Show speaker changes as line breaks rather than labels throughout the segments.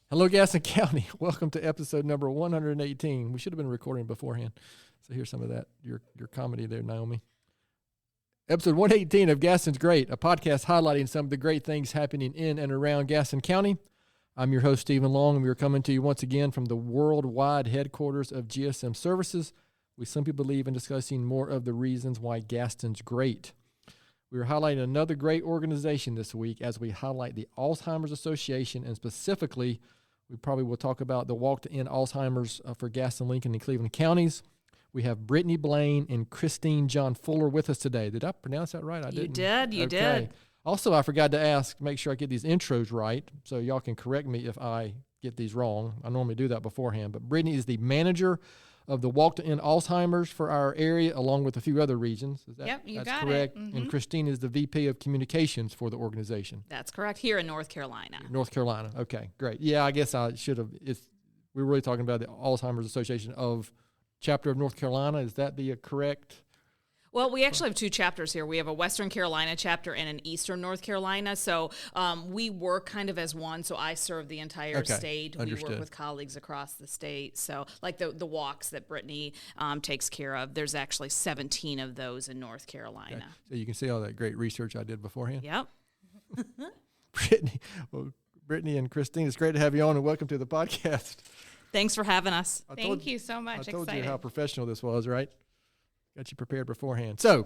Hello, Gaston County. Welcome to episode number 118. We should have been recording beforehand. So here's some of that, your comedy there, Naomi. Episode 118 of Gaston's Great, a podcast highlighting some of the great things happening in and around Gaston County. I'm your host, Stephen Long, and we are coming to you once again from the worldwide headquarters of GSM Services. We simply believe in discussing more of the reasons why Gaston's great. We are highlighting another great organization this week as we highlight the Alzheimer's Association, and specifically, we probably will talk about the Walk to End Alzheimer's for Gaston, Lincoln, and Cleveland counties. We have Brittany Blain and Christine John Fuller with us today. Did I pronounce that right? I didn't.
You did.
Also, I forgot to ask, make sure I get these intros right, so y'all can correct me if I get these wrong. I normally do that beforehand. But Brittany is the manager of the Walk to End Alzheimer's for our area, along with a few other regions.
Yep, you
that's
got
correct.
it. Mm-hmm.
And Christine is the VP of Communications for the organization.
That's correct, here in North Carolina.
North Carolina. Okay, great. Yeah, I guess I should have. We're really talking about the Alzheimer's Association of Chapter of North Carolina. Is that the correct?
Well, we actually have two chapters here. We have a Western Carolina chapter and an Eastern North Carolina. So we work kind of as one. So I serve the entire state.
Understood.
We work with colleagues across the state. So like the walks that Brittany takes care of, there's actually 17 of those in North Carolina.
Okay. So you can see all that great research I did beforehand.
Yep.
Brittany and Christine, it's great to have you on, and welcome to the podcast.
Thanks for having us.
Thank you so much.
I told
Excited.
you how professional this was, right? Got you prepared beforehand. So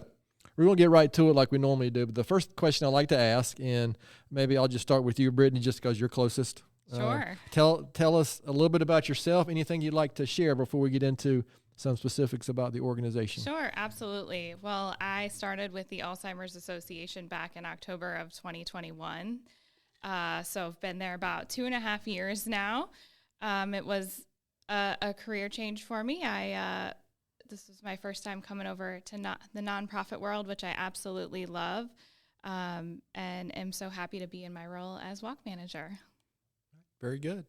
we're going to get right to it like we normally do. But the first question I like to ask, and maybe I'll just start with you, Brittany, just because you're closest.
Sure.
Tell us a little bit about yourself, anything you'd like to share before we get into some specifics about the organization.
Sure, absolutely. Well, I started with the Alzheimer's Association back in October of 2021. So I've been there about 2.5 years now. It was a career change for me. This was my first time coming over to the nonprofit world, which I absolutely love, and am so happy to be in my role as walk manager.
Very good.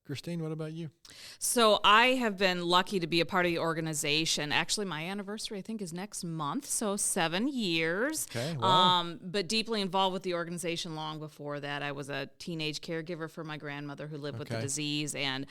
Christine, what about you?
So I have been lucky to be a part of the organization. Actually, my anniversary, I think, is next month, so 7 years.
Okay, wow.
But deeply involved with the organization long before that. I was a teenage caregiver for my grandmother who lived with the disease, and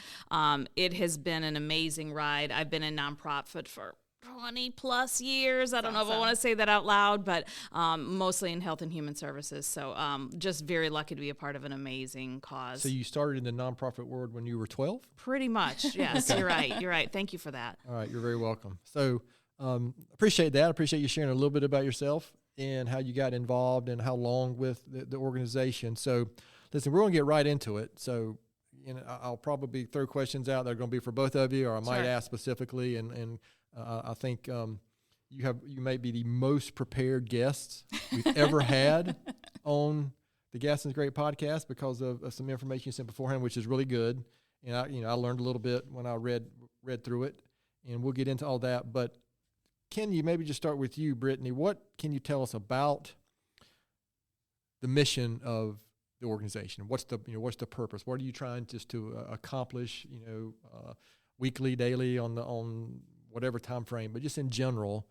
it has been an amazing ride. I've been in nonprofit for 20 plus years. I don't know if I want to say that out loud, but mostly in health and human services. So just very lucky to be a part of an amazing cause.
So you started in the nonprofit world when you were 12?
Pretty much, yes. You're right. You're right. Thank you for that.
All right. You're very welcome. So appreciate that. I appreciate you sharing a little bit about yourself and how you got involved and how long with the organization. So listen, we're going to get right into it. So I'll probably throw questions out that are going to be for both of you, or I might ask specifically, and I think you may be the most prepared guests we've ever had on the Gaston's Great podcast because of some information you sent beforehand, which is really good. And I learned a little bit when I read through it, and we'll get into all that. But can you maybe just start with you, Brittany? What can you tell us about the mission of the organization? What's the purpose? What are you trying just to accomplish? Weekly, daily, on whatever time frame, but just in general,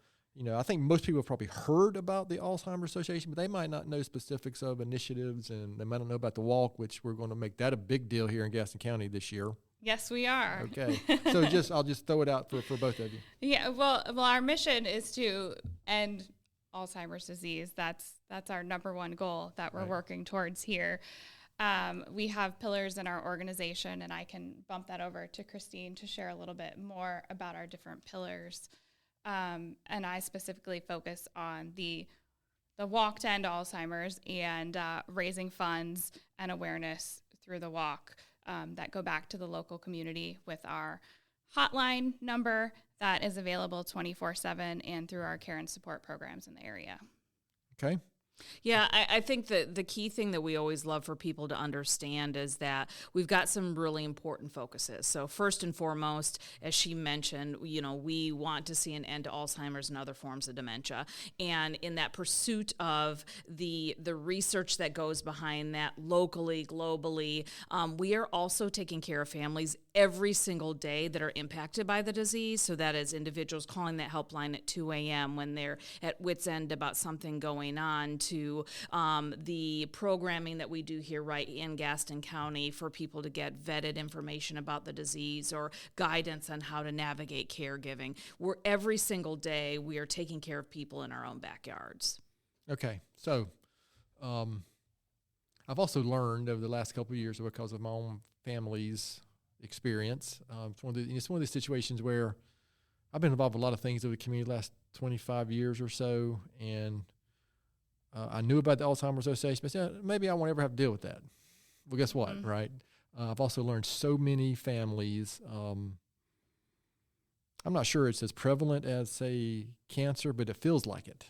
I think most people have probably heard about the Alzheimer's Association, but they might not know specifics of initiatives, and they might not know about the walk, which we're going to make that a big deal here in Gaston County this year.
Yes, we are.
Okay. So I'll just throw it out for both of you.
Yeah, well, our mission is to end Alzheimer's disease. That's our number one goal that we're working towards here. We have pillars in our organization, and I can bump that over to Christine to share a little bit more about our different pillars. And I specifically focus on the Walk to End Alzheimer's and raising funds and awareness through the walk that go back to the local community with our hotline number that is available 24/7 and through our care and support programs in the area.
Okay.
Yeah, I think that the key thing that we always love for people to understand is that we've got some really important focuses. So first and foremost, as she mentioned, we want to see an end to Alzheimer's and other forms of dementia. And in that pursuit of the research that goes behind that locally, globally, we are also taking care of families every single day that are impacted by the disease. So that is individuals calling that helpline at 2 a.m. when they're at wit's end about something going on, to the programming that we do here right in Gaston County for people to get vetted information about the disease or guidance on how to navigate caregiving. Every single day we are taking care of people in our own backyards.
Okay, so I've also learned over the last couple of years because of my own family's experience. It's one of these situations where I've been involved with a lot of things over the community the last 25 years or so, and I knew about the Alzheimer's Association, but said, maybe I won't ever have to deal with that. Well, guess what, right? I've also learned so many families. I'm not sure it's as prevalent as, say, cancer, but it feels like it.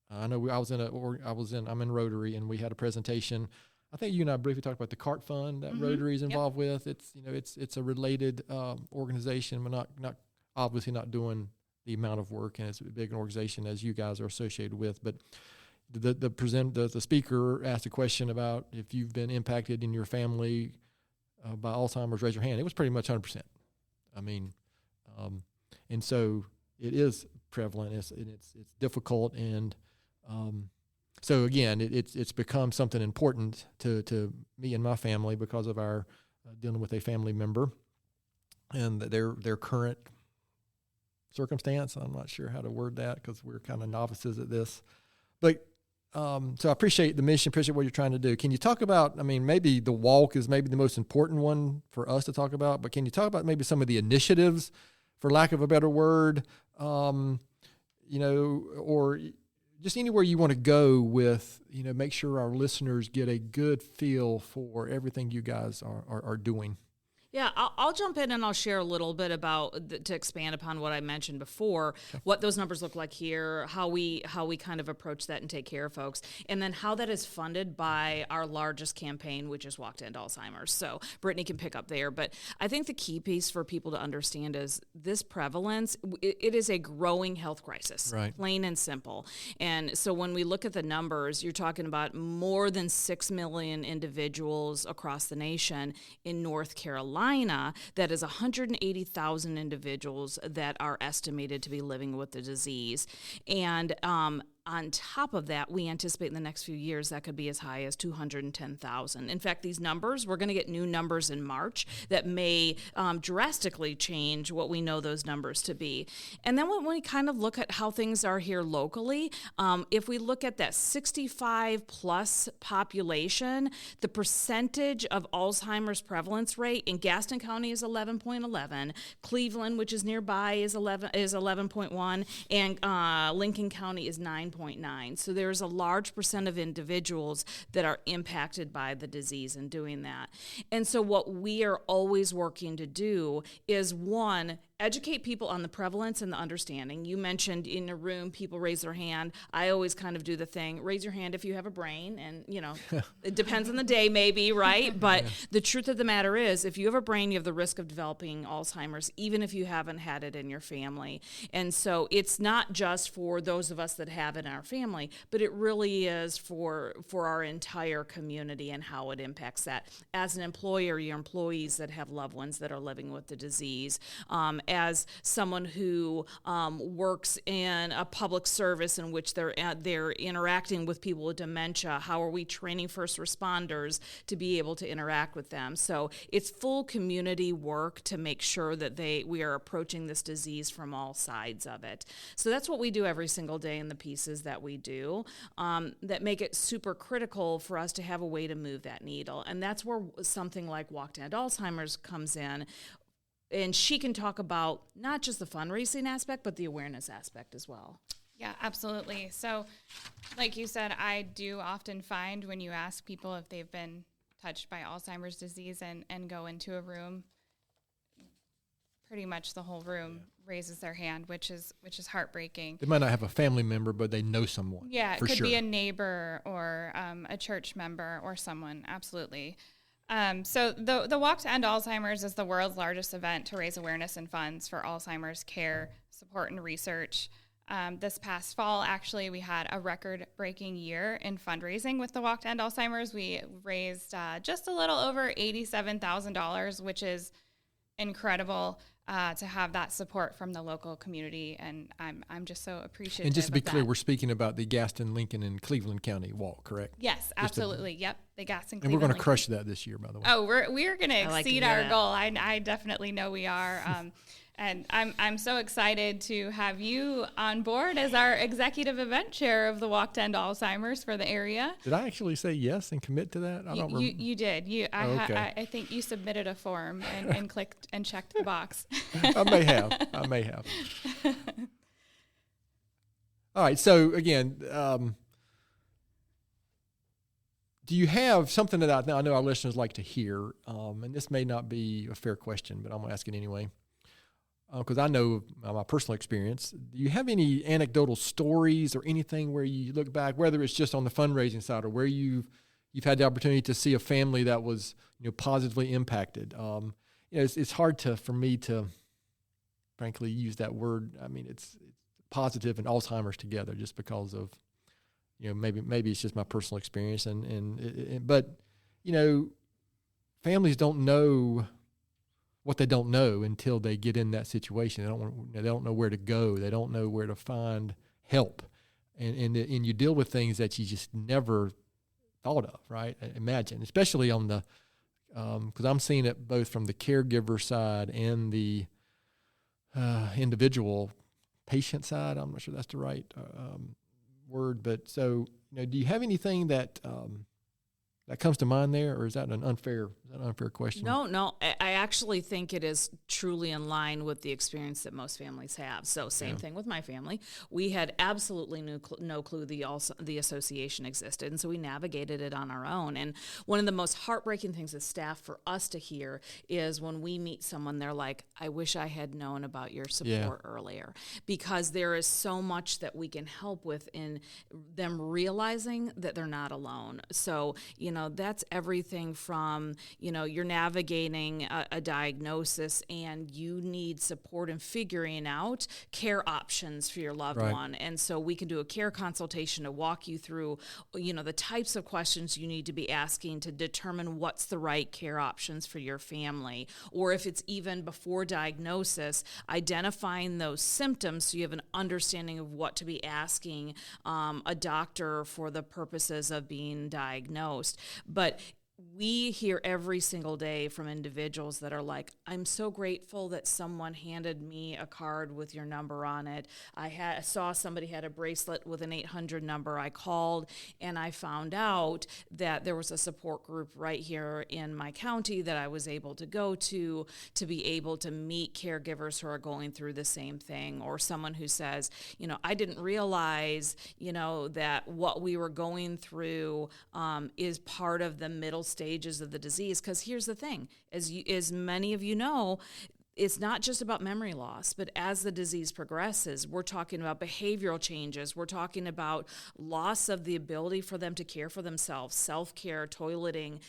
I know I'm in Rotary, and we had a presentation. I think you and I briefly talked about the CART fund that Rotary is involved with. It's a related organization, but not obviously not doing the amount of work and as big an organization as you guys are associated with. But the speaker asked a question about if you've been impacted in your family by Alzheimer's. Raise your hand. It was pretty much 100%. I mean, and so it is prevalent. It's difficult, and so again, it's become something important to me and my family because of our dealing with a family member and their current circumstance. I'm not sure how to word that because we're kind of novices at this, but so I appreciate the mission, appreciate what you're trying to do. Can you talk about, I mean, maybe the walk is maybe the most important one for us to talk about, but can you talk about maybe some of the initiatives, for lack of a better word, or just anywhere you want to go with, make sure our listeners get a good feel for everything you guys are doing?
Yeah, I'll jump in and I'll share a little bit about to expand upon what I mentioned before, what those numbers look like here, how we kind of approach that and take care of folks, and then how that is funded by our largest campaign, which is Walk to End Alzheimer's. So Brittany can pick up there, but I think the key piece for people to understand is this prevalence. It is a growing health crisis,
right?
Plain and simple. And so when we look at the numbers, you're talking about more than 6 million individuals across the nation. In North Carolina, that is 180,000 individuals that are estimated to be living with the disease. And on top of that, we anticipate in the next few years that could be as high as 210,000. In fact, these numbers, we're going to get new numbers in March that may drastically change what we know those numbers to be. And then when we kind of look at how things are here locally, if we look at that 65 plus population, the percentage of Alzheimer's prevalence rate in Gaston County is 11.11, Cleveland, which is nearby, is 11.1, and Lincoln County is 9.9. So there's a large percent of individuals that are impacted by the disease in doing that. And so what we are always working to do is, one, educate people on the prevalence and the understanding. You mentioned in a room, people raise their hand. I always kind of do the thing, raise your hand if you have a brain. And, it depends on the day maybe, right? But the truth of the matter is, if you have a brain, you have the risk of developing Alzheimer's, even if you haven't had it in your family. And so it's not just for those of us that have it in our family, but it really is for our entire community and how it impacts that. As an employer, your employees that have loved ones that are living with the disease, as someone who works in a public service in which they're interacting with people with dementia, how are we training first responders to be able to interact with them? So it's full community work to make sure that we are approaching this disease from all sides of it. So that's what we do every single day in the pieces that we do that make it super critical for us to have a way to move that needle. And that's where something like Walk to End Alzheimer's comes in. And she can talk about not just the fundraising aspect, but the awareness aspect as well.
Yeah, absolutely. So like you said, I do often find when you ask people if they've been touched by Alzheimer's disease and go into a room, pretty much the whole room raises their hand, which is heartbreaking.
They might not have a family member, but they know someone.
Yeah, it could be a neighbor or a church member or someone, absolutely. So the Walk to End Alzheimer's is the world's largest event to raise awareness and funds for Alzheimer's care, support, and research. This past fall, actually, we had a record-breaking year in fundraising with the Walk to End Alzheimer's. We raised just a little over $87,000, which is incredible. to have that support from the local community. And I'm just so appreciative.
And just to be
of
clear,
that.
we're speaking about the Gaston, Lincoln, and Cleveland County walk, correct?
Yes, absolutely. Yep. The Gaston.
And we're going to
Cleveland,
crush that this year, by the way.
Oh, we're going to exceed our
that.
goal. I definitely know we are. And I'm so excited to have you on board as our executive event chair of the Walk to End Alzheimer's for the area.
Did I actually say yes and commit to that? I don't remember.
You did.
Okay.
I think you submitted a form and clicked and checked the box.
I may have. All right. So again, do you have something that I know our listeners like to hear? And this may not be a fair question, but I'm going to ask it anyway. Because I know my personal experience. Do you have any anecdotal stories or anything where you look back, whether it's just on the fundraising side or where you've had the opportunity to see a family that was positively impacted? It's hard for me to, frankly, use that word. I mean, it's positive and Alzheimer's together, just because of maybe it's just my personal experience but families don't know what they don't know until they get in that situation. They don't know where to go. They don't know where to find help, and you deal with things that you just never thought of. Right? Imagine, especially on the because I'm seeing it both from the caregiver side and the individual patient side. I'm not sure that's the right word, but so do you have anything that that comes to mind there, or is that an unfair question?
No. I actually think it is truly in line with the experience that most families have. So same thing with my family. We had absolutely no clue the association existed, and so we navigated it on our own. And one of the most heartbreaking things as staff for us to hear is when we meet someone, they're like, I wish I had known about your support earlier, because there is so much that we can help with in them realizing that they're not alone. So, that's everything from, you're navigating a diagnosis and you need support in figuring out care options for your loved one. And so we can do a care consultation to walk you through, the types of questions you need to be asking to determine what's the right care options for your family. Or if it's even before diagnosis, identifying those symptoms so you have an understanding of what to be asking a doctor for the purposes of being diagnosed. But we hear every single day from individuals that are like, I'm so grateful that someone handed me a card with your number on it. I saw somebody had a bracelet with an 800 number. I called and I found out that there was a support group right here in my county that I was able to go to be able to meet caregivers who are going through the same thing. Or someone who says, I didn't realize, that what we were going through is part of the middle stages of the disease. Because here's the thing, as many of you know, it's not just about memory loss, but as the disease progresses, we're talking about behavioral changes. We're talking about loss of the ability for them to care for themselves, self-care, toileting.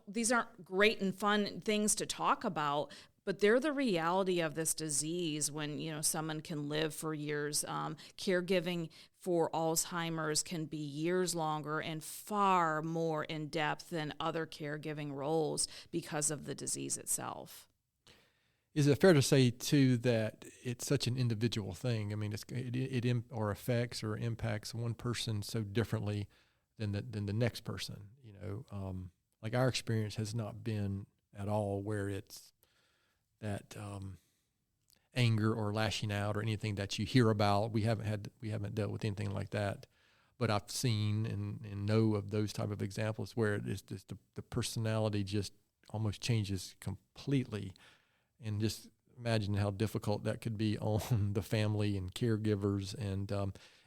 These aren't great and fun things to talk about, but they're the reality of this disease when, someone can live for years. Caregiving for Alzheimer's can be years longer and far more in depth than other caregiving roles because of the disease itself.
Is it fair to say too that it's such an individual thing? I mean, it affects or impacts one person so differently than the next person. Like our experience has not been at all where it's that anger or lashing out or anything that you hear about. We haven't dealt with anything like that, but I've seen and know of those type of examples where it is just the personality just almost changes completely. And just imagine how difficult that could be on the family and caregivers, and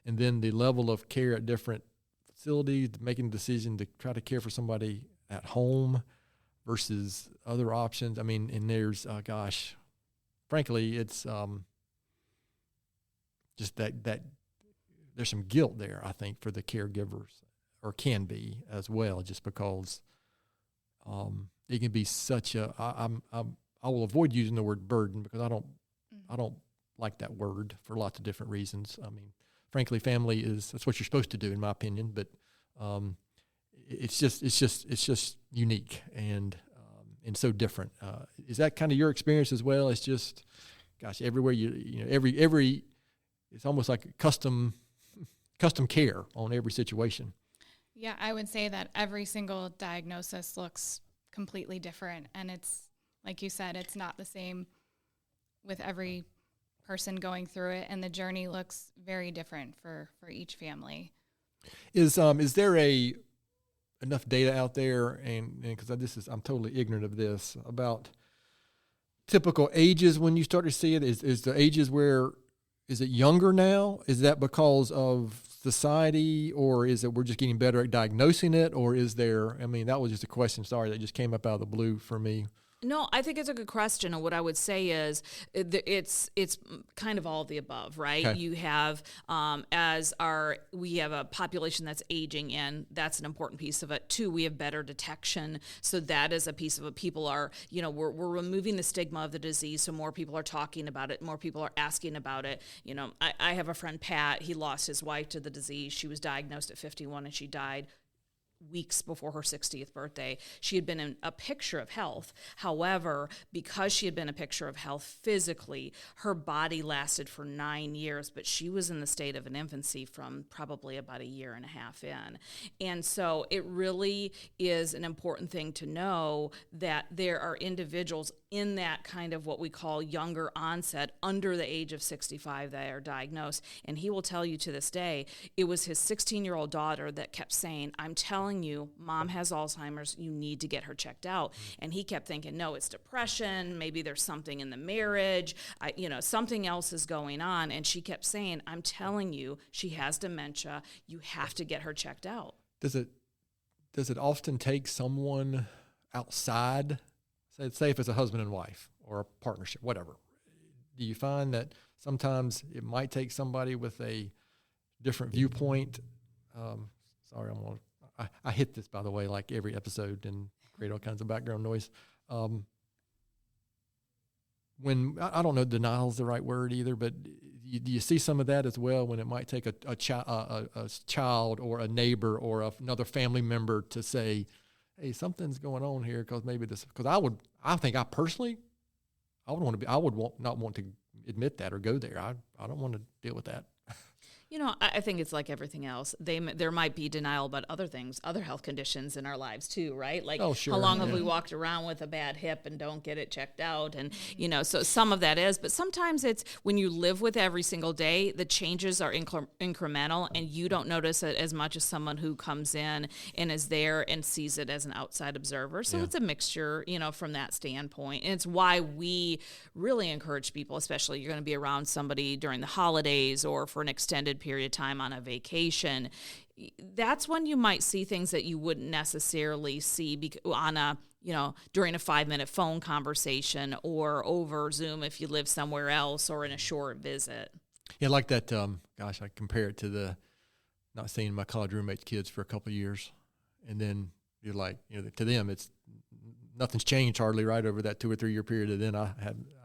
then the level of care at different facilities, making the decision to try to care for somebody at home versus other options. I mean, and there's, frankly, it's just that there's some guilt there, I think, for the caregivers, or can be as well, just because it can be such a. I will avoid using the word burden because I don't like that word for lots of different reasons. I mean, frankly, family that's what you're supposed to do, in my opinion. But it's just unique, and and so different. Is that kind of your experience as well? It's just, gosh, everywhere every it's almost like custom care on every situation.
Yeah, I would say that every single diagnosis looks completely different, and it's like you said, it's not the same with every person going through it, and the journey looks very different for each family.
Is there enough data out there, and because I'm totally ignorant of this, about typical ages when you start to see it? Is the ages where, is it younger now? Is that because of society, or is it we're just getting better at diagnosing it, or is there, that was just a question, sorry, that just came up out of the blue for me.
No, I think it's a good question. And what I would say is it's kind of all of the above, right?
Okay.
You have, we have a population that's aging in. That's an important piece of it. 2, we have better detection. So that is a piece of it. People are, we're removing the stigma of the disease. So more people are talking about it. More people are asking about it. I have a friend, Pat, he lost his wife to the disease. She was diagnosed at 51 and she died weeks before her 60th birthday. She had been in a picture of health. However, because she had been a picture of health physically, her body lasted for 9 years, but she was in the state of an infancy from probably about a year and a half in. And so it really is an important thing to know that there are individuals in that kind of what we call younger onset, under the age of 65, that are diagnosed. And he will tell you to this day, it was his 16-year-old daughter that kept saying, I'm telling you, mom has Alzheimer's, you need to get her checked out. And he kept thinking, no, it's depression, maybe there's something in the marriage, something else is going on. And she kept saying, I'm telling you, she has dementia, you have to get her checked out.
Does it often take someone outside, say if it's a husband and wife or a partnership, whatever, do you find that sometimes it might take somebody with a different viewpoint? Sorry, I hit this, by the way, like every episode, and create all kinds of background noise. When I don't know, denial is the right word either, but do you see some of that as well, when it might take a child or a neighbor or another family member to say, hey, something's going on here, because maybe this, because I would not want to admit that or go there. I don't want to deal with that.
I think it's like everything else. There might be denial about other things, other health conditions in our lives too, right? Like,
sure,
how long have we walked around with a bad hip and don't get it checked out? And, so some of that is, but sometimes it's when you live with it every single day, the changes are incremental, and you don't notice it as much as someone who comes in and is there and sees it as an outside observer. So it's a mixture, from that standpoint. And it's why we really encourage people, especially you're going to be around somebody during the holidays or for an extended period of time on a vacation. That's when you might see things that you wouldn't necessarily see on a, during a 5-minute phone conversation or over Zoom if you live somewhere else, or in a short visit.
Yeah, like that. I compare it to not seeing my college roommate's kids for a couple of years, and then you're like, to them it's nothing's changed hardly, right, over that 2 or 3 year period. And then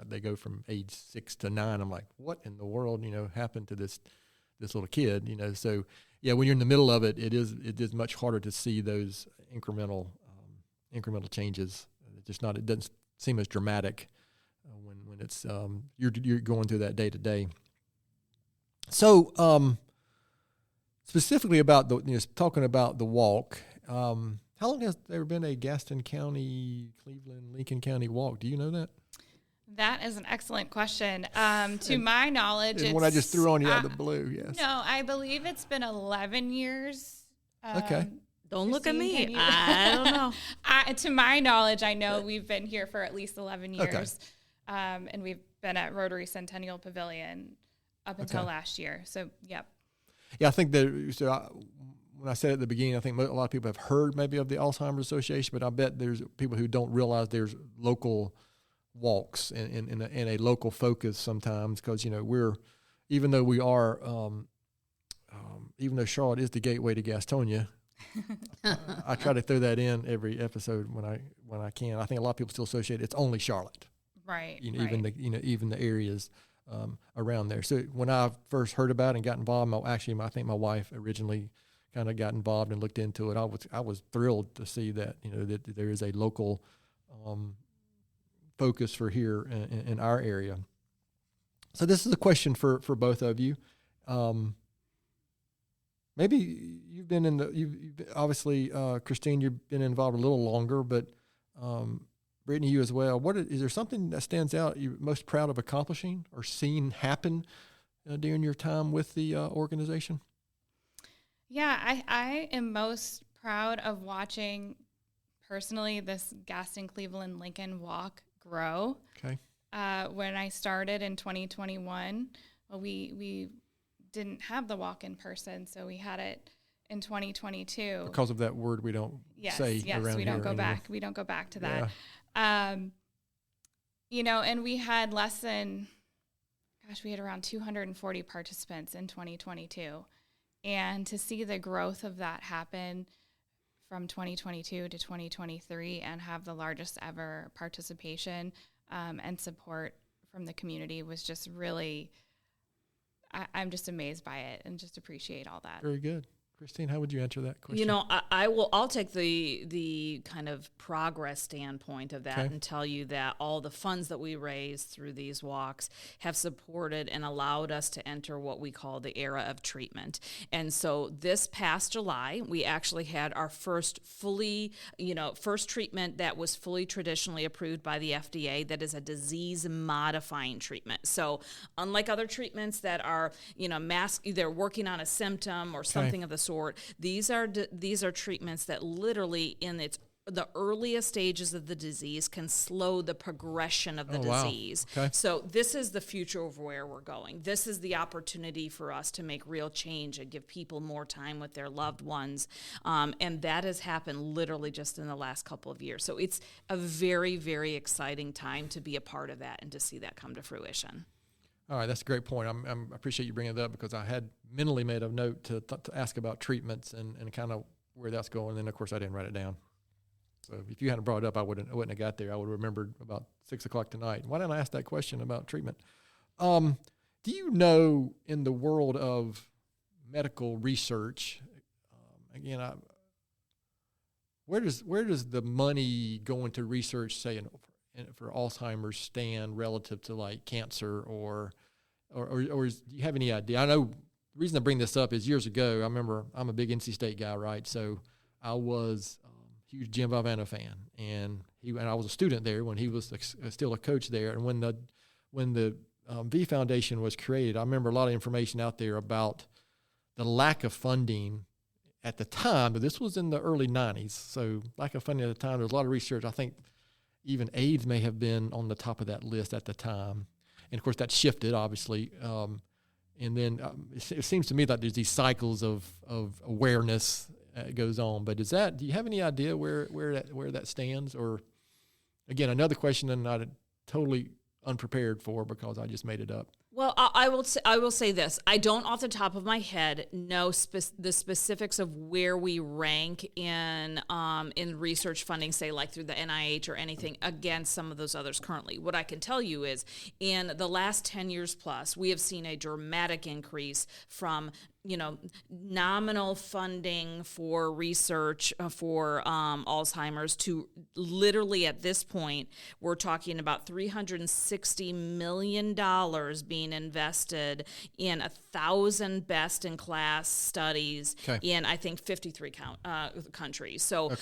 they go from age 6 to 9. I'm like, what in the world, happened to this little kid, So yeah, when you're in the middle of it, it is much harder to see those incremental changes. It doesn't seem as dramatic when it's you're going through that day to day. So specifically about talking about the walk. How long has there been a Gaston County, Cleveland, Lincoln County walk? Do you know that?
That is an excellent question. To my knowledge,
it's one I just threw on you out of the blue. Yes.
No, I believe it's been 11 years.
Okay.
Don't look at me. I don't know.
To my knowledge, I know we've been here for at least 11 years.
Okay.
And we've been at Rotary Centennial Pavilion up until last year. So, yep.
Yeah, I think when I said at the beginning, I think a lot of people have heard maybe of the Alzheimer's Association, but I bet there's people who don't realize there's local walks in a local focus sometimes, because even though we are even though Charlotte is the gateway to Gastonia, I try to throw that in every episode when I can. I think a lot of people still associate it's only Charlotte,
right?
Even the areas around there. So when I first heard about it and got involved, I think my wife originally kind of got involved and looked into it. I was thrilled to see that that there is a local focus for here in our area. So this is a question for both of you. Maybe you've been you've obviously, Christine, you've been involved a little longer, but Brittany, you as well. Is there something that stands out you're most proud of accomplishing or seeing happen during your time with the organization?
Yeah, I am most proud of watching personally this Gaston Cleveland Lincoln walk grow.
Okay.
When I started in 2021, well, we didn't have the walk in person, so we had it in 2022
because of that word we don't say around
we don't
here
go
anymore.
back. We don't go back to that. And we had we had around 240 participants in 2022, and to see the growth of that happen from 2022 to 2023 and have the largest ever participation and support from the community was just really, I'm just amazed by it and just appreciate all that.
Very good. Christine, how would you answer that question?
You know, I'll take the kind of progress standpoint of that and tell you that all the funds that we raised through these walks have supported and allowed us to enter what we call the era of treatment. And so this past July, we actually had our first treatment that was fully traditionally approved by the FDA that is a disease modifying treatment. So unlike other treatments that are, they're working on a symptom or something of the sort. These are treatments that literally in the earliest stages of the disease can slow the progression of the disease.
Okay.
So this is the future of where we're going. This is the opportunity for us to make real change and give people more time with their loved ones. And that has happened literally just in the last couple of years. So it's a very, very exciting time to be a part of that and to see that come to fruition.
All right, that's a great point. I appreciate you bringing it up because I had mentally made a note to ask about treatments and kind of where that's going. And then, of course, I didn't write it down. So if you hadn't brought it up, I wouldn't have got there. I would have remembered about 6 o'clock tonight. Why didn't I ask that question about treatment? Do you know in the world of medical research, again, where does the money go into research, say, for Alzheimer's stand relative to like cancer or do you have any idea? I know the reason I bring this up is years ago, I remember I'm a big NC State guy, right? So I was a huge Jim Valvano fan, and I was a student there when he was still a coach there. And when the V Foundation was created, I remember a lot of information out there about the lack of funding at the time, but this was in the early 90s. So lack of funding at the time, there was a lot of research. I think even AIDS may have been on the top of that list at the time. And, of course, that shifted, obviously. And then it seems to me like there's these cycles of awareness goes on. But do you have any idea where that stands? Or, again, another question that I'm totally unprepared for because I just made it up.
Well, I will say this. I don't off the top of my head know the specifics of where we rank in research funding, say like through the NIH or anything against some of those others currently. What I can tell you is in the last 10 years plus, we have seen a dramatic increase from nominal funding for research for Alzheimer's to literally at this point, we're talking about $360 million being invested in 1,000 best-in-class studies in, I think, 53 countries. So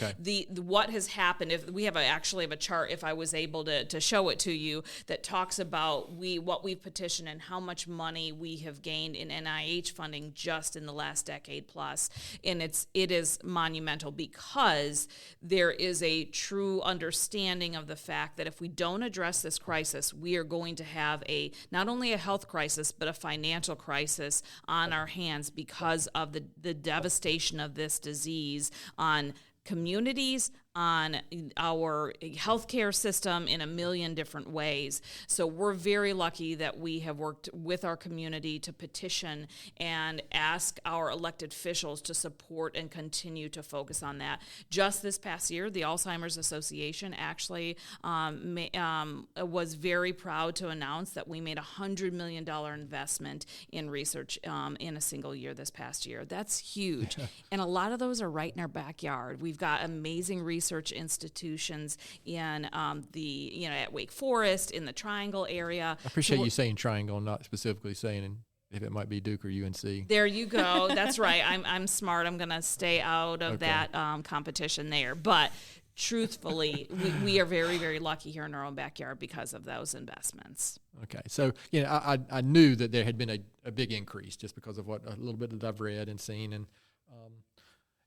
what has happened, if we have actually have a chart, if I was able to show it to you, that talks about what we've petitioned and how much money we have gained in NIH funding just in the last decade plus. And it is monumental because there is a true understanding of the fact that if we don't address this crisis, we are going to have not only a health crisis, but a financial crisis on our hands because of the devastation of this disease on communities, on our healthcare system in a million different ways. So we're very lucky that we have worked with our community to petition and ask our elected officials to support and continue to focus on that. Just this past year, the Alzheimer's Association actually was very proud to announce that we made a $100 million investment in research in a single year this past year. That's huge. And a lot of those are right in our backyard. We've got amazing research research institutions in at Wake Forest, in the Triangle area.
I appreciate you saying Triangle, not specifically saying if it might be Duke or UNC.
There you go. That's right. I'm smart. I'm going to stay out of that competition there. But truthfully, we are very, very lucky here in our own backyard because of those investments.
Okay. So, I knew that there had been a big increase just because of a little bit that I've read and seen. And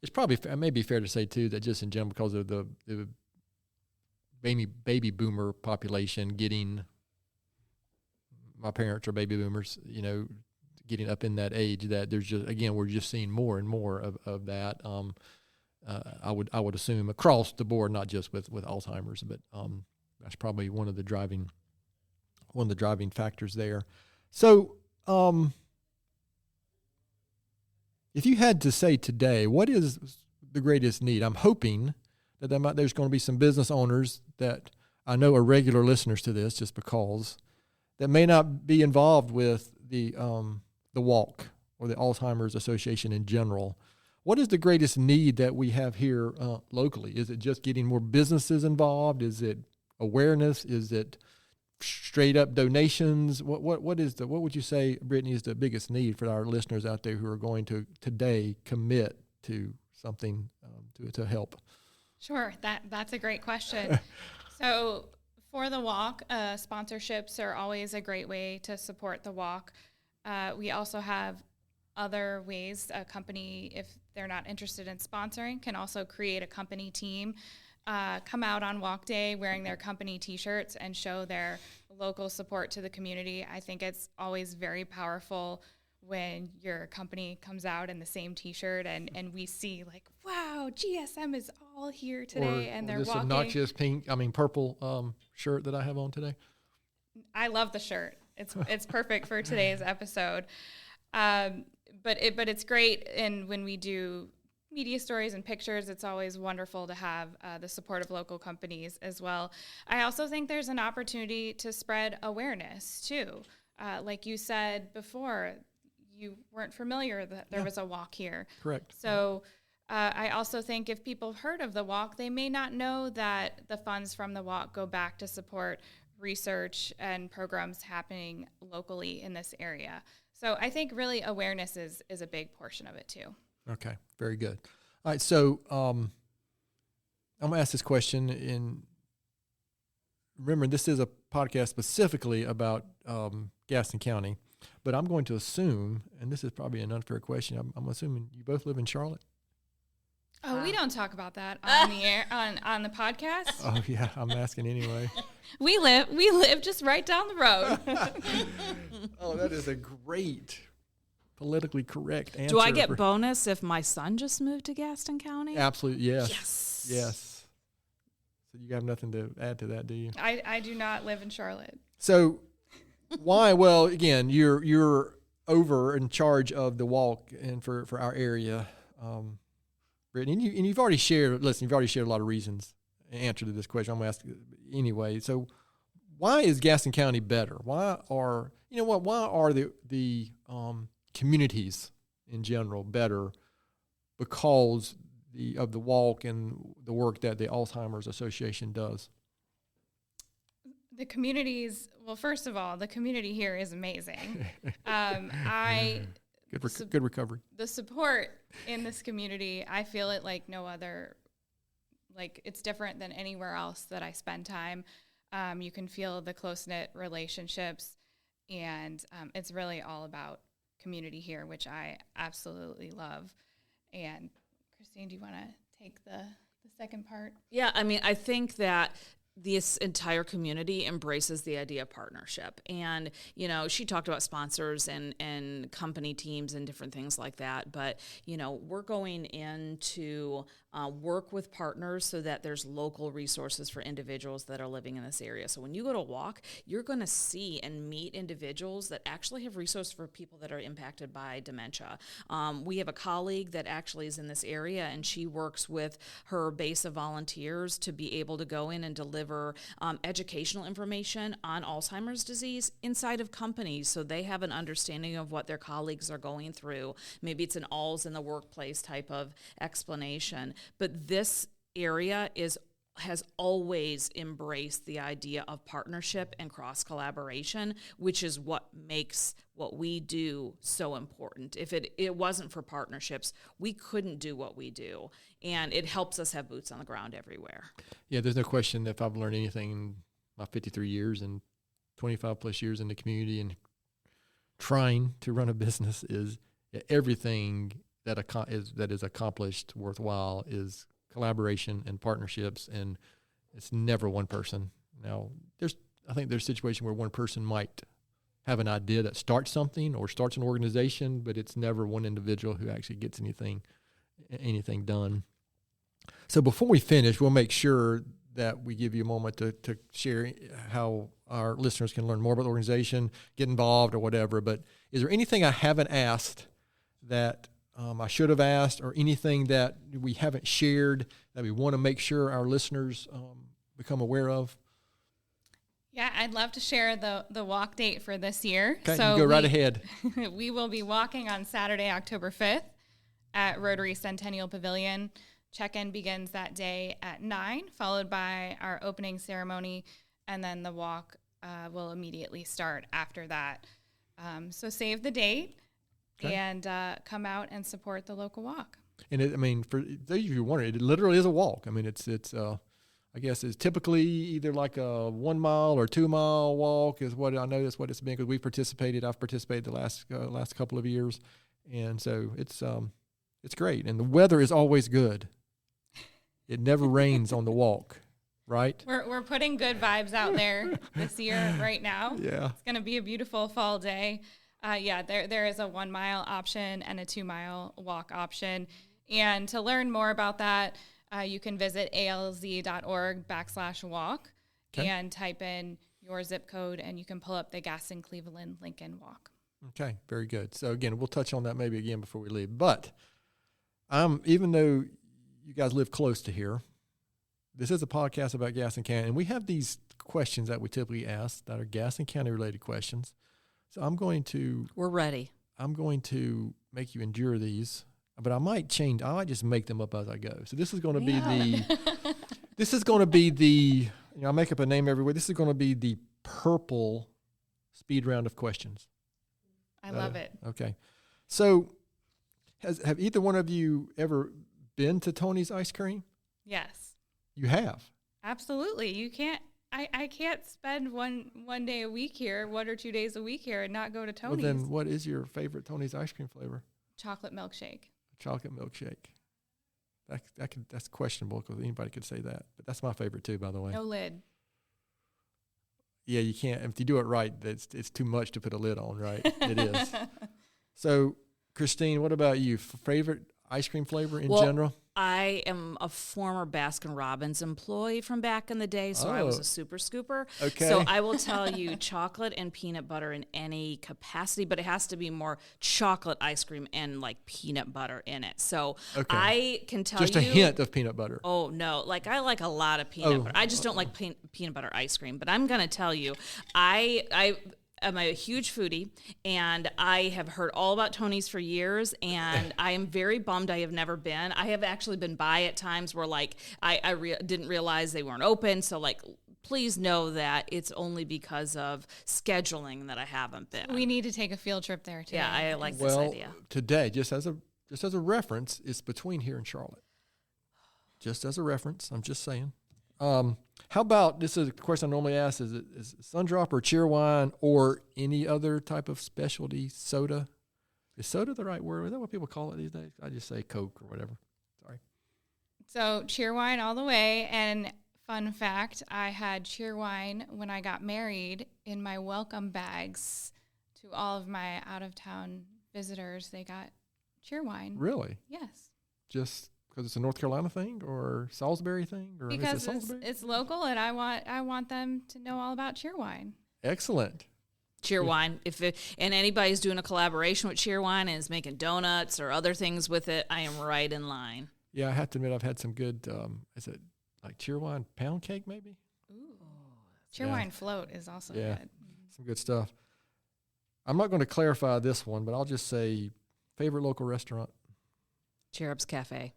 it's probably, it may be fair to say, too, that just in general, because of the baby boomer population getting, my parents are baby boomers, getting up in that age, that there's just, again, we're just seeing more and more of that. I would assume across the board, not just with Alzheimer's, but that's probably one of the driving factors there. So, if you had to say today, what is the greatest need? I'm hoping that there's going to be some business owners that I know are regular listeners to this, just because, that may not be involved with the walk or the Alzheimer's Association in general. What is the greatest need that we have here locally? Is it just getting more businesses involved? Is it awareness? Is it straight up donations? What would you say, Brittany, is the biggest need for our listeners out there who are going to today commit to something to help?
Sure, that's a great question. So for the walk, sponsorships are always a great way to support the walk. We also have other ways. A company, if they're not interested in sponsoring, can also create a company team, come out on walk day wearing their company t-shirts and show their local support to the community. I think it's always very powerful when your company comes out in the same t-shirt and we see like, wow, GSM is all here today, and they're
this
walking.
Obnoxious purple shirt that I have on today.
I love the shirt. It's perfect for today's episode. But it's great, and when we do media stories and pictures, it's always wonderful to have the support of local companies as well. I also think there's an opportunity to spread awareness too. Like you said before, you weren't familiar that there was a walk here.
Correct.
So I also think if people have heard of the walk, they may not know that the funds from the walk go back to support research and programs happening locally in this area. So I think really awareness is a big portion of it too.
Okay, very good. All right, so I'm going to ask this question, and remember, this is a podcast specifically about Gaston County, but I'm going to assume, and this is probably an unfair question, I'm assuming you both live in Charlotte?
Oh, we don't talk about that on the air on the podcast.
Oh yeah, I'm asking anyway.
We live just right down the road.
Oh, that is a great politically correct answer.
Do I get bonus if my son just moved to Gaston County?
Absolutely, yes.
Yes.
So you have nothing to add to that, do you?
I do not live in Charlotte.
So why? Well, again, you're over in charge of the walk and for our area. Brittany, and you've already shared. Listen, you've already shared a lot of reasons. Answer to this question, I'm going to ask anyway. So, why is Gaston County better? Why are the communities in general better because of the walk and the work that the Alzheimer's Association does?
The communities. Well, first of all, the community here is amazing.
Good recovery.
The support in this community, I feel it like no other, like it's different than anywhere else that I spend time. You can feel the close-knit relationships, and it's really all about community here, which I absolutely love. And Christine, do you want to take the second part?
Yeah, I mean, I think that this entire community embraces the idea of partnership. And, she talked about sponsors and company teams and different things like that. But, we're going in to work with partners so that there's local resources for individuals that are living in this area. So when you go to walk, you're going to see and meet individuals that actually have resources for people that are impacted by dementia. We have a colleague that actually is in this area, and she works with her base of volunteers to be able to go in and deliver educational information on Alzheimer's disease inside of companies, so they have an understanding of what their colleagues are going through. Maybe it's an alls in the workplace type of explanation. But this area has always embraced the idea of partnership and cross collaboration, which is what makes what we do so important. If it wasn't for partnerships, we couldn't do what we do, and it helps us have boots on the ground everywhere.
Yeah, there's no question that if I've learned anything in my 53 years and 25 plus years in the community and trying to run a business is everything that is accomplished worthwhile is collaboration and partnerships, and it's never one person. Now, I think there's a situation where one person might have an idea that starts something or starts an organization, but it's never one individual who actually gets anything done. So before we finish, we'll make sure that we give you a moment to share how our listeners can learn more about the organization, get involved or whatever. But is there anything I haven't asked that I should have asked, or anything that we haven't shared that we want to make sure our listeners become aware of?
Yeah, I'd love to share the walk date for this year.
Okay, so you go right ahead.
We will be walking on Saturday, October 5th at Rotary Centennial Pavilion. Check-in begins that day at 9, followed by our opening ceremony, and then the walk will immediately start after that. So save the date. Okay. And come out and support the local walk. And
for those of you who wondering, it literally is a walk. I mean, it's I guess it's typically either like a 1 mile or 2 mile walk is what I know. That's what it's been, because I've participated the last couple of years, and so it's great. And the weather is always good. It never rains on the walk, right?
We're putting good vibes out there this year right now.
Yeah,
it's going to be a beautiful fall day. There is a 1 mile option and a 2 mile walk option. And to learn more about that, you can visit alz.org/walk and type in your zip code, and you can pull up the Gaston, Cleveland, Lincoln walk.
Okay, very good. So again, we'll touch on that maybe again before we leave. But even though you guys live close to here, this is a podcast about Gaston County, and we have these questions that we typically ask that are Gaston County related questions. So we're ready. I'm going to make you endure these, but I might just make them up as I go. So this is going to be I'll make up a name everywhere. This is going to be the purple speed round of questions.
I love it.
Okay. So have either one of you ever been to Tony's Ice Cream?
Yes.
You have?
Absolutely. You can't. I can't spend one day a week here, 1 or 2 days a week here, and not go to Tony's.
Well, then what is your favorite Tony's ice cream flavor?
Chocolate milkshake.
Chocolate milkshake. That's questionable, because anybody could say that, but that's my favorite too, by the way.
No lid.
Yeah, you can't. If you do it right, it's too much to put a lid on, right? It is. So, Christine, what about you? Favorite ice cream flavor in general?
I am a former Baskin-Robbins employee from back in the day, so I was a super scooper.
Okay.
So I will tell you chocolate and peanut butter in any capacity, but it has to be more chocolate ice cream and like peanut butter in it. So I can tell you.
Just a hint of peanut butter.
Oh, no. Like, I like a lot of peanut butter. I just don't like peanut butter ice cream. But I'm going to tell you, I'm a huge foodie, and I have heard all about Tony's for years, and I am very bummed I have never been. I have actually been by at times where, like, I didn't realize they weren't open, so, like, please know that it's only because of scheduling that I haven't been.
We need to take a field trip there, too.
Yeah, I like this idea.
Well, today, just as a reference, it's between here and Charlotte. Just as a reference, I'm just saying. How about, this is a question I normally ask, is Sundrop or Cheerwine or any other type of specialty soda? Is soda the right word? Is that what people call it these days? I just say Coke or whatever. Sorry.
So Cheerwine all the way. And fun fact, I had Cheerwine when I got married in my welcome bags to all of my out-of-town visitors. They got Cheerwine.
Really?
Yes.
Just because it's a North Carolina thing or Salisbury thing? Or
because
is it Salisbury?
It's local, and I want them to know all about Cheerwine.
Excellent.
Cheerwine. And anybody's doing a collaboration with Cheerwine and is making donuts or other things with it, I am right in line.
Yeah, I have to admit I've had some good, is it like Cheerwine pound cake maybe?
Ooh. Cheerwine float is also good.
Some good stuff. I'm not going to clarify this one, but I'll just say favorite local restaurant.
Cherub's Cafe.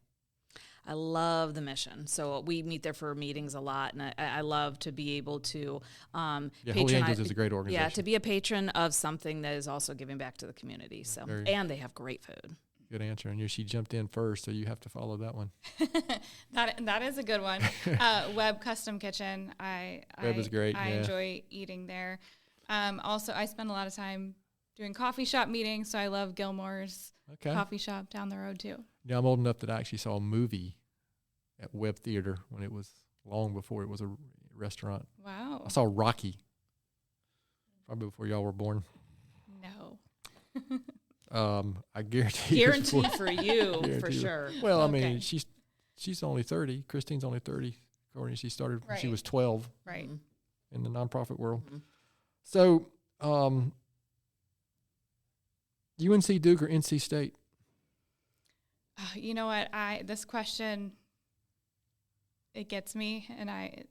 I love the mission. So we meet there for meetings a lot, and I love to be able to
Holy Angels is a great organization.
Yeah, to be a patron of something that is also giving back to the community. So and they have great food.
Good answer. And she jumped in first, so you have to follow that one.
That is a good one. Web Custom Kitchen.
Web is great.
I enjoy eating there. Also, I spend a lot of time doing coffee shop meetings, so I love Gilmore's coffee shop down the road too.
Yeah, I'm old enough that I actually saw a movie at Web Theater when it was long before it was a restaurant.
Wow.
I saw Rocky, probably before y'all were born.
No.
I guarantee.
Guaranteed for you, for sure.
Well, I mean, she's only 30. Christine's only 30. According to she started when she was 12.
Right.
In the nonprofit world.
Mm-hmm.
So, UNC Duke or NC State?
You know what? This question, it gets me, and I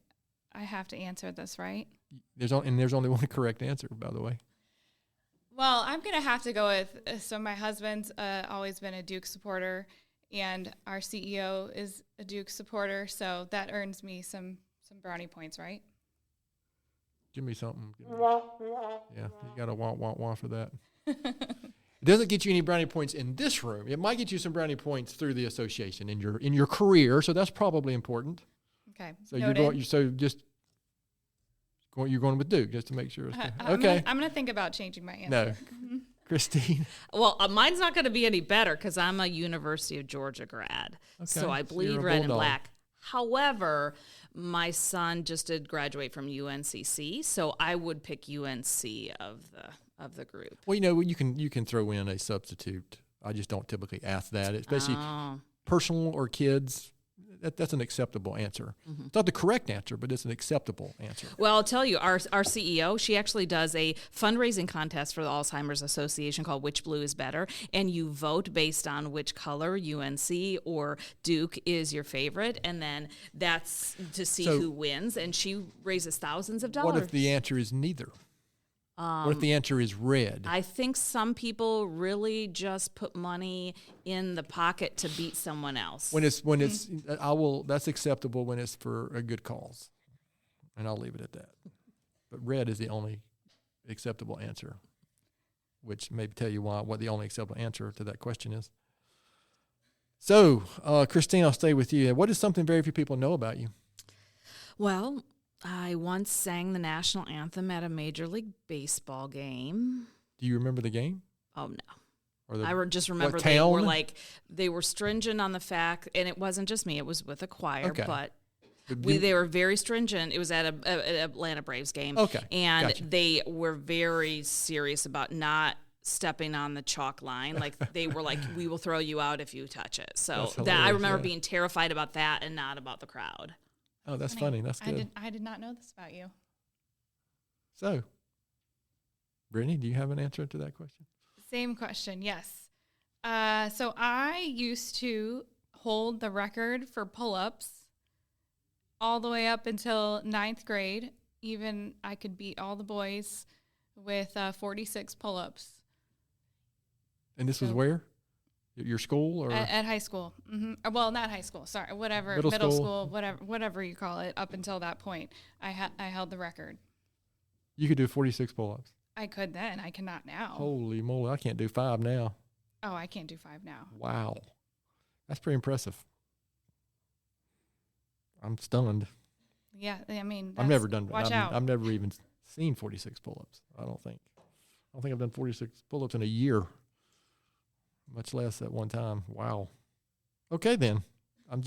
have to answer this, right?
There's only one correct answer, by the way.
Well, I'm going to have to go with, so my husband's always been a Duke supporter, and our CEO is a Duke supporter, so that earns me some brownie points, right?
Give me something. Yeah, you got to want for that. It doesn't get you any brownie points in this room. It might get you some brownie points through the association in your career, so that's probably important.
Okay.
So
noted.
You're going with Duke just to make sure.
I'm going to think about changing my answer.
No. Christine?
Well, mine's not going to be any better because I'm a University of Georgia grad.
Okay.
So I bleed red and black. However, my son just did graduate from UNCC, so I would pick UNC of the group.
Well, you can throw in a substitute. I just don't typically ask that, especially personal or kids. That's an acceptable answer. Mm-hmm. It's not the correct answer, but it's an acceptable answer.
Well, I'll tell you, our CEO, she actually does a fundraising contest for the Alzheimer's Association called Which Blue is Better, and you vote based on which color, UNC or Duke, is your favorite, and then that's to see who wins, and she raises thousands of dollars.
What if the answer is neither? What if the answer is red?
I think some people really just put money in the pocket to beat someone else.
That's acceptable when it's for a good cause, and I'll leave it at that. But red is the only acceptable answer, which may tell you what the only acceptable answer to that question is. So, Christine, I'll stay with you. What is something very few people know about you?
Well, I once sang the national anthem at a Major League Baseball game.
Do you remember the game?
Oh, no. I just remember they were stringent on the fact, and it wasn't just me, it was with a choir, but they were very stringent. It was at an Atlanta Braves game. Okay. And they were very serious about not stepping on the chalk line. Like they were like, we will throw you out if you touch it. So I remember being terrified about that and not about the crowd.
Oh, that's funny. That's good.
I did not know this about you.
So, Brittany, do you have an answer to that question?
Same question, yes. So I used to hold the record for pull-ups all the way up until 9th grade. Even I could beat all the boys with 46 pull-ups.
And this was where? Your school or
at high school? Mm-hmm. Well, not high school. Sorry, whatever. Middle school, whatever you call it. Up until that point, I held the record.
You could do 46 pull-ups.
I could then. I cannot now.
Holy moly! I can't do 5 now.
Oh, I can't do 5 now.
Wow, that's pretty impressive. I'm stunned.
Yeah, I mean,
I've never done.
Watch out.
I've never even seen 46 pull-ups. I don't think I've done 46 pull-ups in a year. Much less at one time. Wow. Okay, then. I'm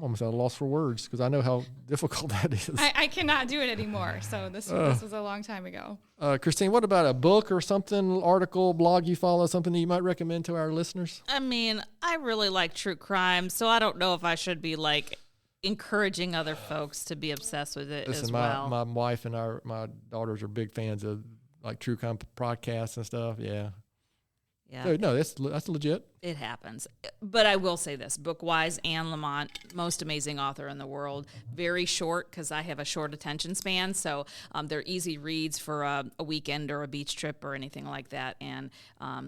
almost at a loss for words because I know how difficult that is.
I cannot do it anymore. So this was a long time ago.
Christine, what about a book or something, article, blog you follow, something that you might recommend to our listeners?
I mean, I really like true crime, so I don't know if I should be encouraging other folks to be obsessed with it as well.
My wife and my daughters are big fans of true crime podcasts and stuff. Yeah.
Yeah.
So, no, that's legit.
It happens. But I will say this, book-wise, Anne Lamott, most amazing author in the world, very short because I have a short attention span, so they're easy reads for a weekend or a beach trip or anything like that, and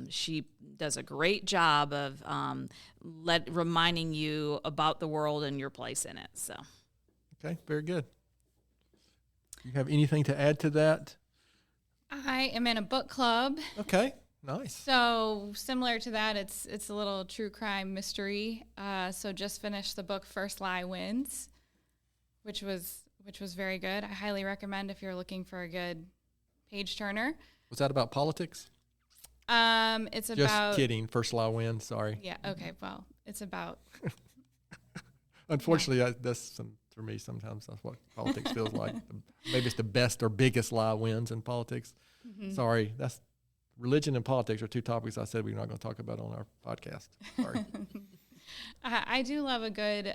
she does a great job of reminding you about the world and your place in it. So,
okay, very good. You have anything to add to that?
I am in a book club.
Okay. Nice.
So similar to that, it's a little true crime mystery. So just finished the book First Lie Wins, which was very good. I highly recommend if you're looking for a good page turner.
Was that about politics?
It's
Just
about.
kidding. First Lie Wins. Sorry.
Yeah. Okay. Well, it's about.
Unfortunately, for me, sometimes that's what politics feels like. Maybe it's the best or biggest lie wins in politics.
Mm-hmm.
Sorry, that's religion and politics are two topics I said we're not going to talk about on our podcast. Sorry.
I do love a good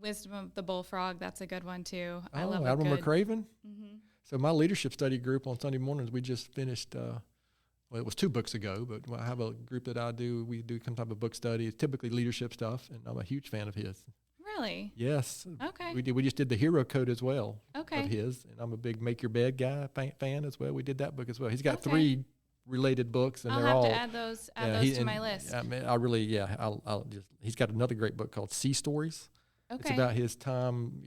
Wisdom of the Bullfrog. That's a good one too. I love
Admiral McCraven.
Mm-hmm.
So my leadership study group on Sunday mornings, we just finished. Well, it was 2 books ago, but I have a group that I do. We do some type of book study. It's typically leadership stuff, and I'm a huge fan of his.
Really?
Yes.
Okay.
We just did the Hero Code as well.
Okay.
Of his, and I'm a big Make Your Bed guy fan as well. We did that book as well. He's got
Okay.
3 related books, and
I'll
they're
have
all.
to add those to my list.
I mean, I'll just. He's got another great book called Sea Stories.
Okay.
It's about his time.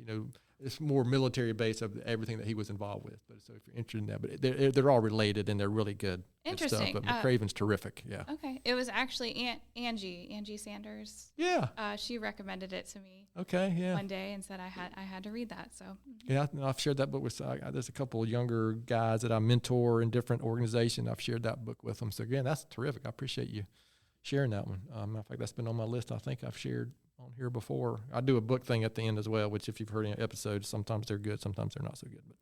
It's more military based of everything that he was involved with. But so if you're interested in that, but they're all related and they're really good.
Interesting.
Good stuff. But McCraven's terrific. Yeah.
Okay. It was actually Angie Sanders.
Yeah.
She recommended it to me
Okay. Yeah.
one day and said I had to read that. So.
Yeah, I've shared that book with. There's a couple of younger guys that I mentor in different organizations. I've shared that book with them. So again, that's terrific. I appreciate you sharing that one. Matter of fact, that's been on my list. I think I've shared on here before. I do a book thing at the end as well, which if you've heard any episodes, sometimes they're good, sometimes they're not so good. But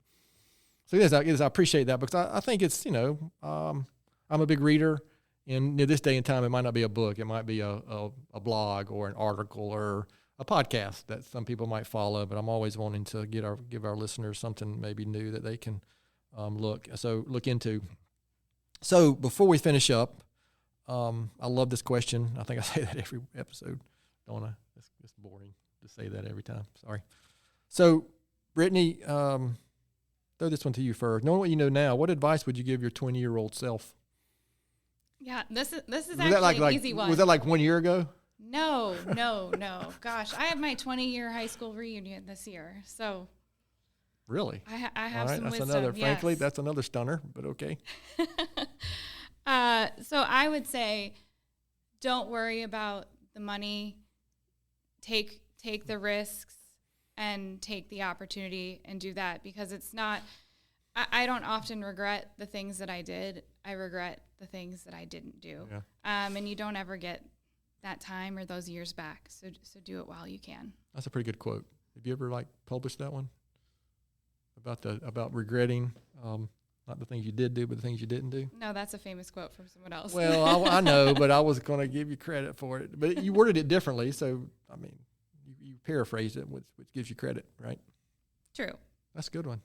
so yes, I appreciate that because I think it's I'm a big reader, and this day and time it might not be a book, it might be a blog or an article or a podcast that some people might follow. But I'm always wanting to give our listeners something maybe new that they can look into. So before we finish up, I love this question. I think I say that every episode. Don't I? It's boring to say that every time. Sorry. So, Brittany, throw this one to you first. Knowing what you know now, what advice would you give your 20-year-old self?
Yeah, this is
Was
actually
that
an easy one.
Was that like 1 year ago?
No. Gosh, I have my 20-year high school reunion this year, so.
Really?
I have
All right,
some
that's
wisdom.
another. Frankly,
yes.
that's another stunner. But okay.
So I would say, don't worry about the money. Take the risks and take the opportunity and do that, because it's not. I don't often regret the things that I did. I regret the things that I didn't do.
Yeah.
And you don't ever get that time or those years back. So do it while you can.
That's a pretty good quote. Have you ever published that one about regretting? Not the things you did do, but the things you didn't do?
No, that's a famous quote from someone else.
Well, I know, but I was going to give you credit for it. But you worded it differently, so, I mean, you paraphrased it, which gives you credit, right?
True.
That's a good one.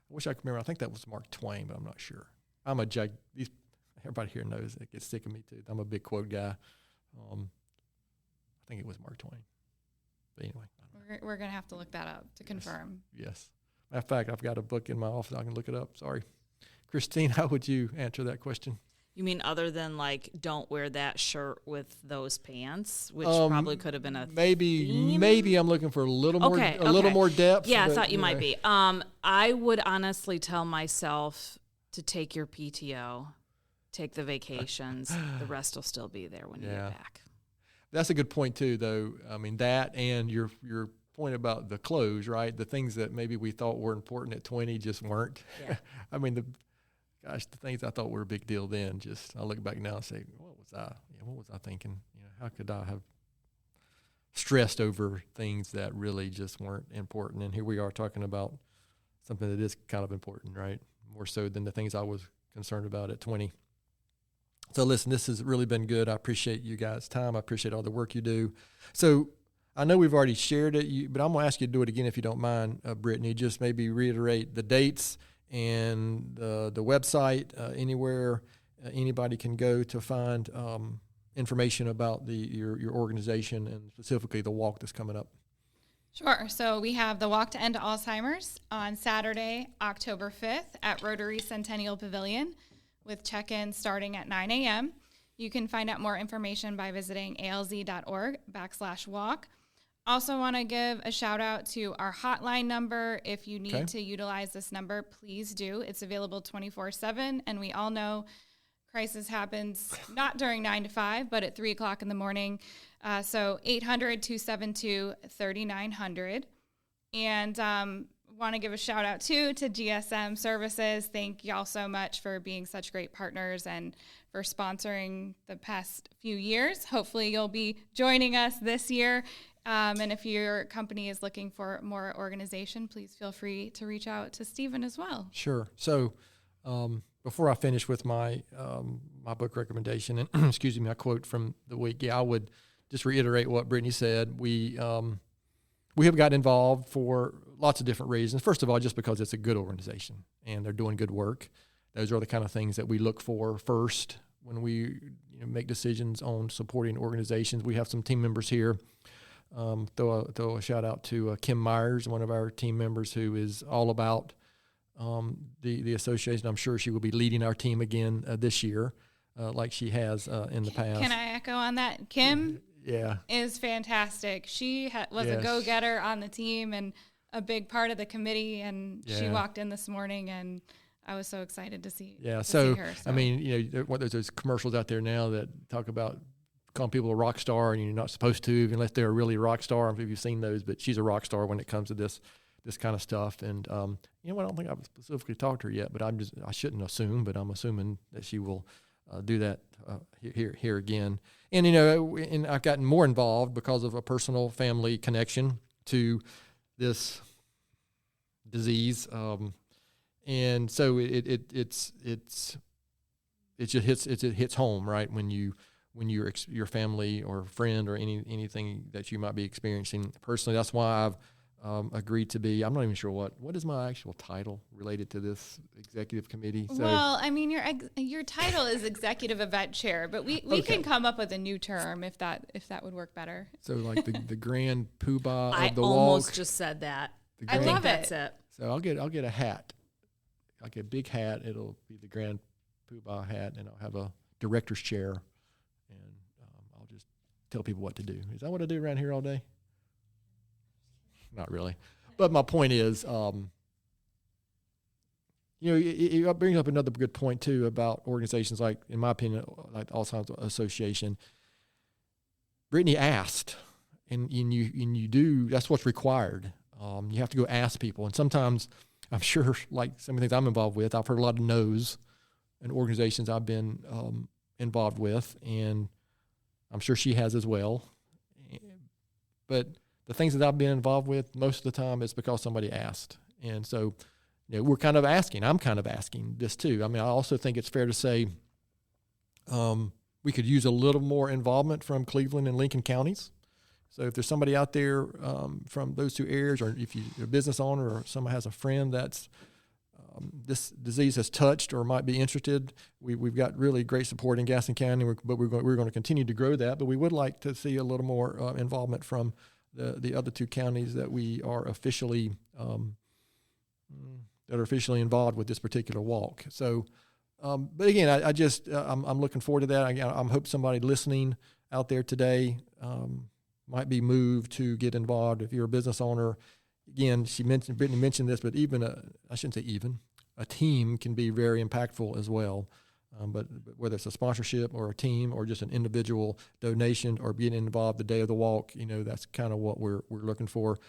I wish I could remember. I think that was Mark Twain, but I'm not sure. Everybody here knows it gets sick of me, too. I'm a big quote guy. I think it was Mark Twain. But anyway.
We're going to have to look that up to confirm.
Yes. Matter of fact, I've got a book in my office. I can look it up. Sorry. Christine, how would you answer that question?
You mean other than don't wear that shirt with those pants, which probably could have been a theme?
Maybe I'm looking for a little more depth.
Yeah, I thought you might be. I would honestly tell myself to take your PTO, take the vacations. The rest will still be there when you get back.
That's a good point too, though. I mean, that and your point about the clothes, right? The things that maybe we thought were important at 20 just weren't.
Yeah.
I mean, the things I thought were a big deal then, I look back now and say, what was I thinking? How could I have stressed over things that really just weren't important? And here we are talking about something that is kind of important, right? More so than the things I was concerned about at 20. So listen, this has really been good. I appreciate you guys' time. I appreciate all the work you do. So I know we've already shared it, but I'm going to ask you to do it again if you don't mind, Brittany. Just maybe reiterate the dates and the website, anywhere anybody can go to find information about your organization and specifically the walk that's coming up?
Sure. So we have the Walk to End Alzheimer's on Saturday, October 5th at Rotary Centennial Pavilion with check-in starting at 9 a.m. You can find out more information by visiting alz.org/walk. Also want to give a shout out to our hotline number. If you need to utilize this number, please do. It's available 24/7, and we all know crisis happens not during 9 to 5, but at 3 o'clock in the morning. So 800-272-3900. And want to give a shout out too to GSM Services. Thank y'all so much for being such great partners and for sponsoring the past few years. Hopefully you'll be joining us this year. And if your company is looking for more organization, please feel free to reach out to Stephen as well.
Sure. So before I finish with my my book recommendation, and excuse me, my quote from the week, I would just reiterate what Brittany said. We have gotten involved for lots of different reasons. First of all, just because it's a good organization and they're doing good work. Those are the kind of things that we look for first when we make decisions on supporting organizations. We have some team members here. Throw a shout out to Kim Myers, one of our team members, who is all about the association. I'm sure she will be leading our team again this year, like she has in the past.
Can I echo on that? Kim
yeah.
is fantastic. She was a go-getter on the team and a big part of the committee, and she walked in this morning, and I was so excited to see her. So.
I mean, there's those commercials out there now that talk about calling people a rock star, and you're not supposed to unless they're a really rock star. I don't know if you've seen those, but she's a rock star when it comes to this kind of stuff. And I don't think I've specifically talked to her yet, but I shouldn't assume, but I'm assuming that she will do that here again. And and I've gotten more involved because of a personal family connection to this disease, and so it just hits home, right, when your family or friend or anything that you might be experiencing personally. That's why I've agreed to be. I'm not even sure what is my actual title related to this executive committee. So,
well, I mean, your title is executive event chair, but we can come up with a new term if that would work better.
So like the grand poobah
I
of the walk.
I almost just said that.
I love
that's it.
So I'll get a hat, like a big hat. It'll be the grand poobah hat, and I'll have a director's chair, and I'll just tell people what to do. Is that what I do around here all day? Not really. But my point is, it brings up another good point too about organizations like, in my opinion, like the Alzheimer's Association. Brittany asked, and you do. That's what's required. You have to go ask people, and sometimes I'm sure, like some of the things I'm involved with, I've heard a lot of no's in organizations I've been involved with, and I'm sure she has as well. But the things that I've been involved with, most of the time, it's because somebody asked. And so, we're kind of asking. I'm kind of asking this too. I mean, I also think it's fair to say we could use a little more involvement from Cleveland and Lincoln counties. So if there's somebody out there from those two areas, or if you're a business owner or someone has a friend that's this disease has touched or might be interested, we've got really great support in Gaston County, but we're going to continue to grow that. But we would like to see a little more involvement from the other two counties that we are officially involved with this particular walk. So, but again, I'm looking forward to that. I hope somebody listening out there today might be moved to get involved. If you're a business owner, again, Brittany mentioned this, but a team can be very impactful as well. But whether it's a sponsorship or a team or just an individual donation or getting involved the day of the walk, that's kind of what we're looking for.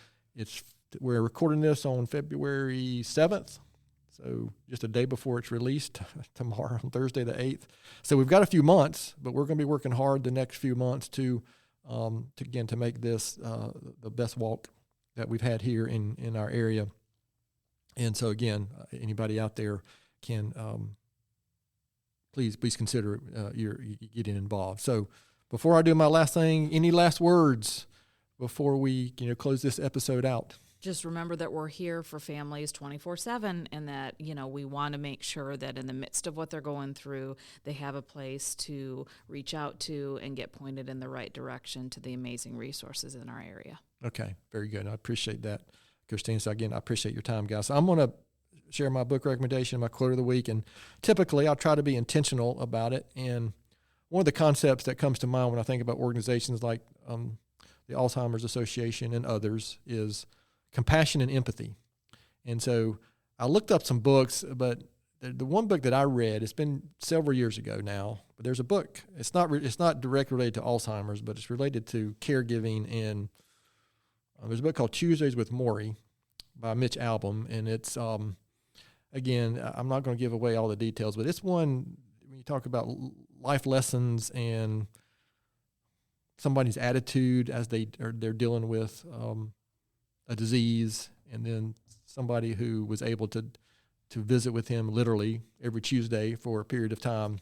We're recording this on February 7th, so just a day before it's released tomorrow on Thursday the 8th. So we've got a few months, but we're going to be working hard the next few months to make this the best walk that we've had here in our area. And so again, anybody out there can please consider you getting involved. So before I do my last thing, any last words before we close this episode out?
just remember that we're here for families 24/7, and that, we want to make sure that in the midst of what they're going through, they have a place to reach out to and get pointed in the right direction to the amazing resources in our area.
Okay, very good. I appreciate that, Christine. So again, I appreciate your time, guys. So I'm going to share my book recommendation, my quote of the week, and typically I'll try to be intentional about it. And one of the concepts that comes to mind when I think about organizations like the Alzheimer's Association and others is compassion and empathy. And so I looked up some books, but the one book that I read, it's been several years ago now, but there's a book. It's not directly related to Alzheimer's, but it's related to caregiving. And there's a book called Tuesdays with Morrie by Mitch Albom, and it's again, I'm not going to give away all the details, but it's one when you talk about life lessons and somebody's attitude as they're dealing with a disease, and then somebody who was able to visit with him literally every Tuesday for a period of time.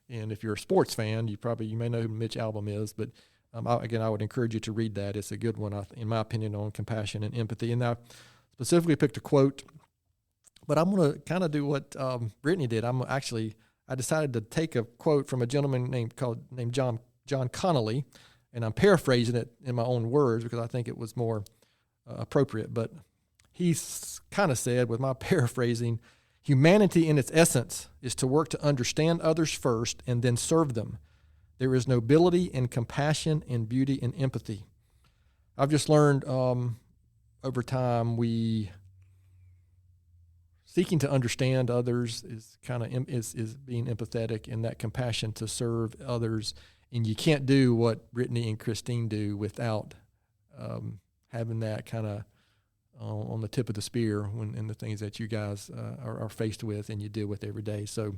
And if you're a sports fan, you may know who Mitch Albom is, but I would encourage you to read that. It's a good one, in my opinion, on compassion and empathy. And I specifically picked a quote, but I'm going to kind of do what Brittany did. I decided to take a quote from a gentleman named John Connolly, and I'm paraphrasing it in my own words because I think it was more appropriate. But he kind of said, with my paraphrasing, humanity in its essence is to work to understand others first and then serve them. There is nobility in compassion and beauty in empathy. I've just learned over time seeking to understand others is is being empathetic, and that compassion to serve others. And you can't do what Brittany and Christine do without having that kind of on the tip of the spear in the things that you guys are faced with and you deal with every day. So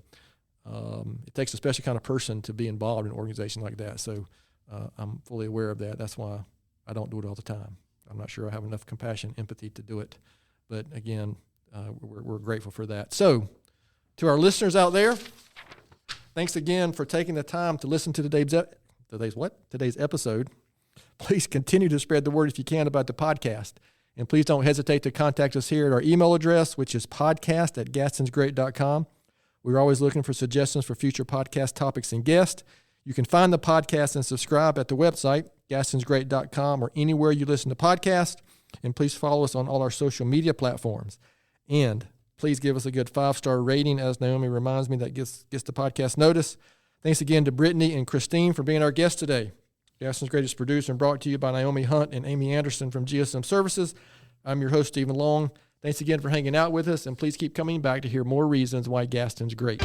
it takes a special kind of person to be involved in an organization like that. So I'm fully aware of that. That's why I don't do it all the time. I'm not sure I have enough compassion, empathy to do it. But again, we're grateful for that. So to our listeners out there, thanks again for taking the time to listen to today's episode. Please continue to spread the word if you can about the podcast. And please don't hesitate to contact us here at our email address, which is podcast@gastonsgreat.com. We're always looking for suggestions for future podcast topics and guests. You can find the podcast and subscribe at the website, gastonsgreat.com, or anywhere you listen to podcasts. And please follow us on all our social media platforms. And please give us a good 5-star rating, as Naomi reminds me that gets the podcast notice. Thanks again to Brittany and Christine for being our guests today. Gaston's Great is produced and brought to you by Naomi Hunt and Amy Anderson from GSM Services. I'm your host, Stephen Long. Thanks again for hanging out with us, and please keep coming back to hear more reasons why Gaston's great.